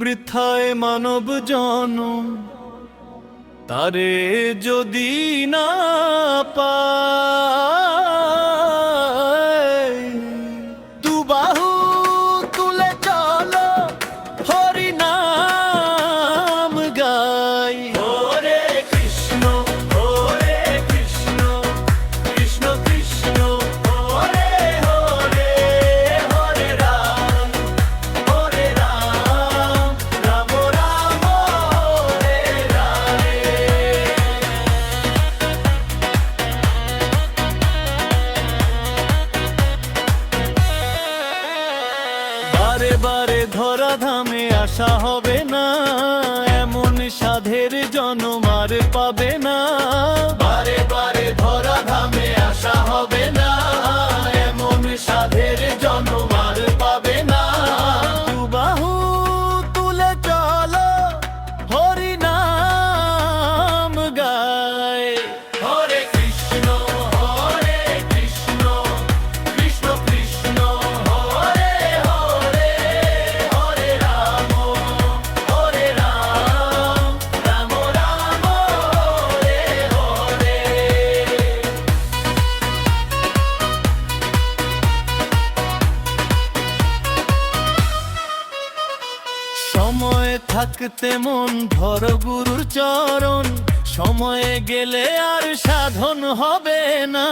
বৃথায় মানব জনম তারে যদি না পায়, দুবাহু তুলে চলো হরি নাম গাই। হরে কৃষ্ণ কৃষ্ণ কৃষ্ণ, হরে হরে, হরে রাম রাম রাম হরে হরে। বারে বারে ধরা ধামে আসা হবে না, এমন সাধের জন্ম আর পাবে না। বারে বারে ধরা ধামে আসা হবে না, এমন সাধের জন্ম আর পাবে না। দুবাহু তুলে চলো হরি নাম গায়। হরে কৃষ্ণ কৃষ্ণ কৃষ্ণ, হরে হরে, হরে রাম রাম রাম হরে হরে। সময় থাকতে মন ধর গুরুর চরণ, সময়ে গেলে আর সাধন হবে না।